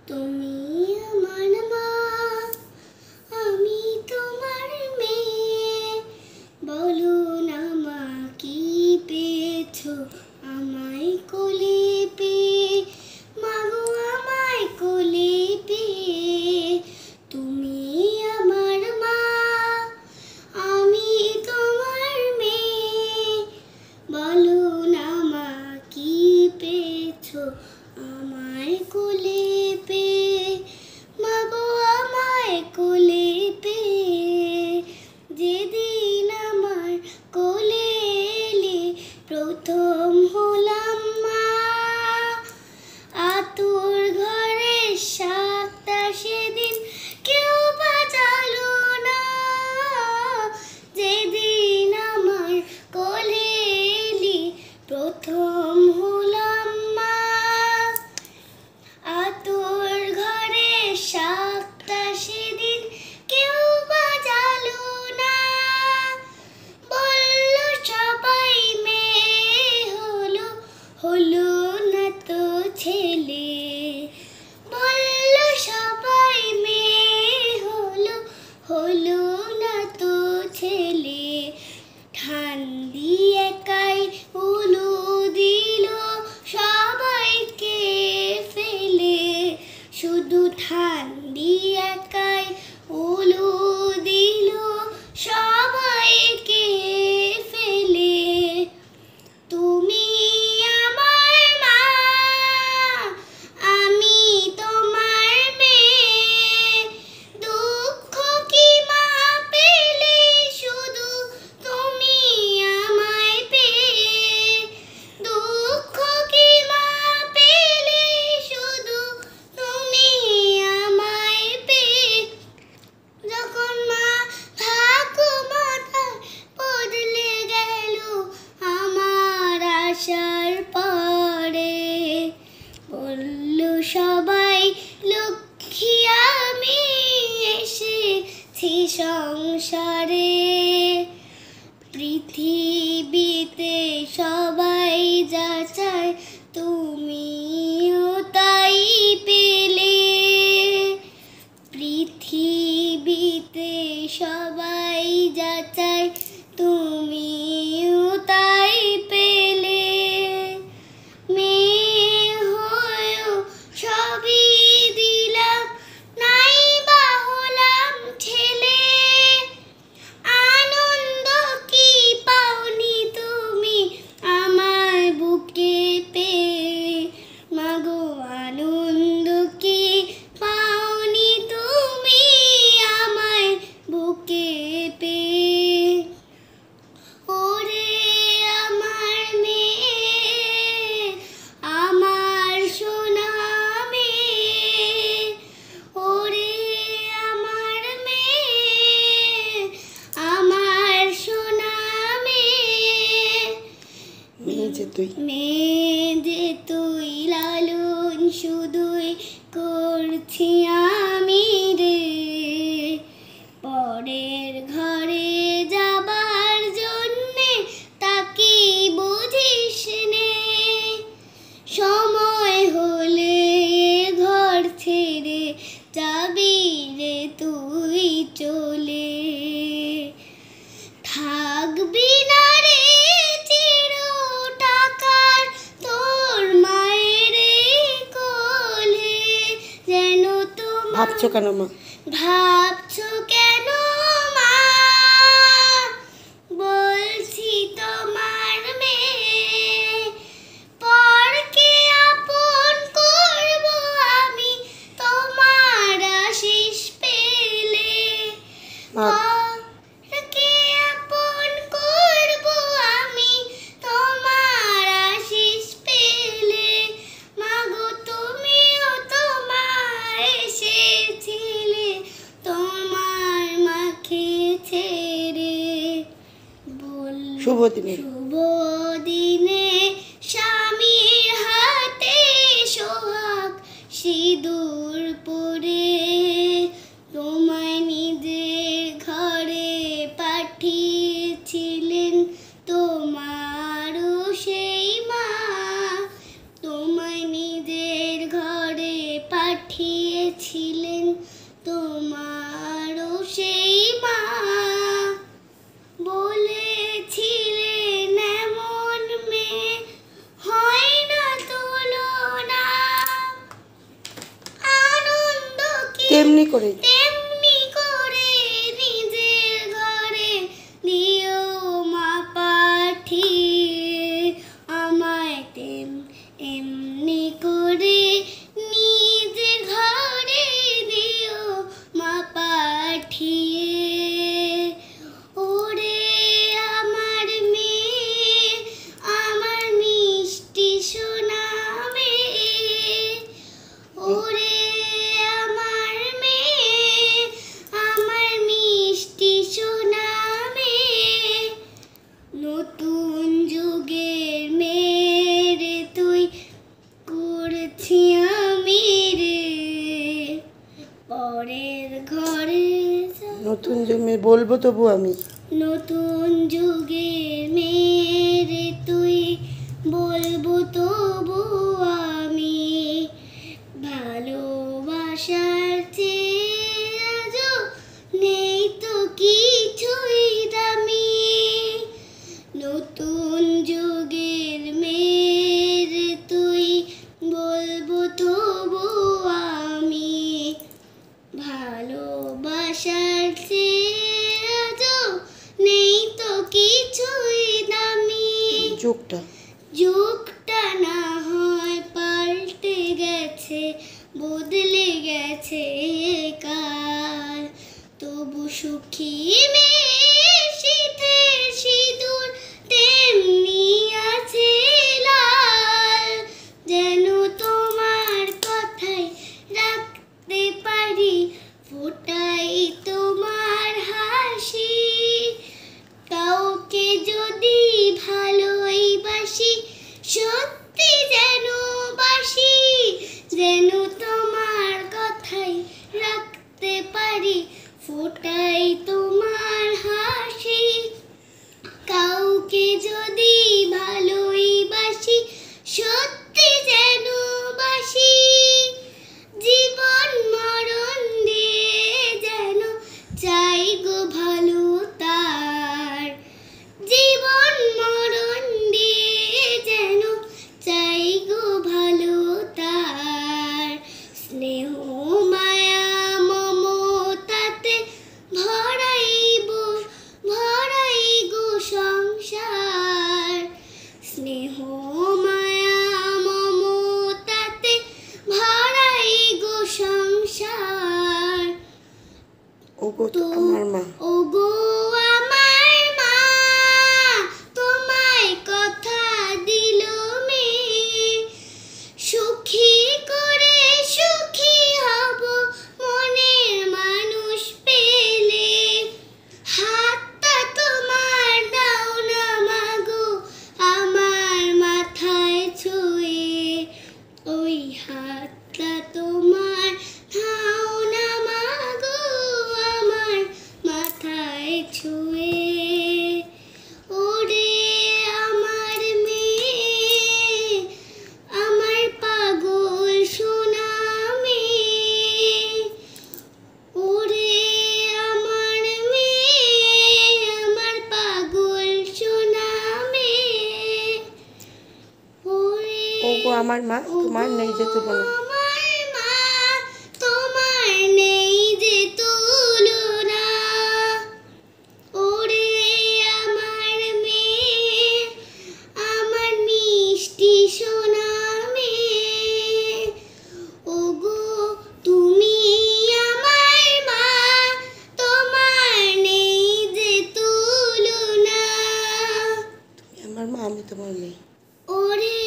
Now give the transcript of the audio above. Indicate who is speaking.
Speaker 1: তুমি আমার মা, আমি তোমার মেয়ে, বলো না মা কি পেয়েছো আমায় কোলে পেয়ে, মাগো আমায় কোলে পেয়ে। তুমি আমার মা, আমি তোমার মেয়ে, বলো না মা কি পেয়েছো আমায় কোলে পেয়ে, মাগো আমায় কোলে পেয়ে। যেদিন আমার কোলে এলে প্রথম হলাম মা, আতুর ঘরের শাকটা সেদিন কেউ বাজালো না। যেদিন আমার কোলে এলি প্রথম হলাম মা, আতুর ঘরের শাকটা সেদিন কেউ বাজালো না। বলল সবাই মেয়ে হলো, হলো না তো ছেলে। বলল সবাই মেয়ে হলো, হলো না তো ছেলে। ঠান্ডি একাই উলু দিল সবাইকে ফেলে, শুধু ঠান্ডি একাই উলু দিল সবাইকে ফেলে। তুমি আমার মা, আমি তোমার মেয়ে, দুঃখ কি মা পেলে শুধু তুমি আমায় পেয়ে। দুঃখ কি মা পেলে শুধু তুমি আমায় পেয়ে। যখন মা ভাগ্য মাথায় বদলে গেল আমার আসার পরে, বলল সবাই লক্ষ্মী আমি এসেছি সংসারে। পৃথিবীতে সবাই যা চায় তুমিও তাই পেলে। পৃথিবীতে সবাই যা চায় তুমিও তাই পেলে। মেয়ে হয়েও সবই দিলাম, নাই বা হলাম ছেলে। আনন্দ কি পাওনি তুমি আমায় বুকে পেয়ে, মাগো আনন্দ কি পাওনি তুমি আমায় বুকে পেয়ে। ওরে আমার মেয়ে, আমার সোনা মেয়ে, ওরে আমার মেয়ে, আমার সোনা মেয়ে।
Speaker 2: মেয়ে যে তুই,
Speaker 1: মেয়ে যে তুই লালন শুধুই করছি আমি রে। পরের ঘরে যাবার জন্যে তাকে বুঝিস নে। সময় হলে ঘর ছেড়ে যাবি রে তুই চলে। থাকবি না রে চির টাকার তোর মায়ের কোলে, যেন তোমার।
Speaker 2: ভাবছো কেন মা?
Speaker 1: ভাবছো কেন মা, বলছি তোমার মেয়ে। পরকে আপন করব আমি তোমার আশিস পেলে। পরকে আপন করব আমি তোমার আশিস পেলে, মাগো তুমিও তোমার এসেছিলে তোমার মাকে ছেড়ে।
Speaker 2: শুভ দিনে,
Speaker 1: শুভ দিনে স্বামীর হাতে সোহাগ সিঁদুর পরে, তোমায় নিজের ঘরে পাঠিয়েছিলেন তোমারও সেই মা। তোমায় নিজের ঘরে পাঠিয়েছিলেন তোমারও সেই মা, বলেছিলেন এমন মেয়ে হয় না তুলনা। আনন্দ কি
Speaker 2: তেমনি করে
Speaker 1: তেমনি করে নিজের ঘরে দিও মা পাঠিয়ে, আমায় এমনি করে নিজের ঘরে দিও মা পাঠিয়ে। ওরে আমার মেয়ে, আমার মিষ্টি সোনা মেয়ে, ওরে আমার মেয়ে, আমার মিষ্টি সোনা মেয়ে, নতুন যুগের মেয়ে রে তুই, করছি আমি রে পরের ঘরে
Speaker 2: নতুন জন্মে বলবো তবু আমি।
Speaker 1: নতুন যুগের মেয়ে রে তুই, বলবো তবু আমি, ভালোবাসার চেয়ে আজও নেই তো কিছুই দামি। নতুন যুগের মেয়ে রে তুই, বলবো তবু আমি, ভালোবাসার চেয়ে আজও নেই তো কিছুই দামি।
Speaker 2: যুগটা
Speaker 1: যুগটা না হয় পাল্টে গেছে, বদলে গেছে কাল, তবু সুখী মেয়ে শীতের সিঁদুর তেমনি আছে লাল, যেন তোমার কথাই রাখতে পারি ফোটাই তোমার হাসি। কাউকে যদি ভালোই বাসি, সত্যি যেন বাসি, যেন তোমার কথাই রাখতে পারি ফোটাই তোমার হাসি। কাউকে যদি ভালোই বাসি, সত্যি যেন বাসি, জীবন মরণ দিয়ে যেন চাই গো ভালো তার, জীবন মরণ দিয়ে যেন চাই গো ভালো তার। স্নেহ মায়া মমতাতে ভরাই গো সংসার, স্নেহ মায়া মমতাতে ভরাই গো সংসার।
Speaker 2: ওগো তো আমার মা।
Speaker 1: ওগো আমার মা, তোমায় কথা দিল মেয়ে, সুখী করে সুখী হব মনের মানুষ পেলে, হাতটা তোমার দাও না মাগো আমার মাথায় ছুঁয়ে, ওই হাতটা তোমার দাও না মাগো আমার মাথায় ছুঁয়ে। ওরে আমার মেয়ে, আমার পাগল সোনা মেয়ে, ওরে আমার মেয়ে, আমার পাগল সোনা মেয়ে, ওরে
Speaker 2: ওগো আমার মা, তোমার নেই যে তুলনা।
Speaker 1: আমার মা, তোমার নেই যে তুলনা। ওরে আমার মেয়ে, আমার মিষ্টি সোনা মেয়ে, ওগো তুমি আমার মা, তোমার নেই যে তুলনা।
Speaker 2: তুমি আমার মা, আমি তোমার মেয়ে।
Speaker 1: ওরে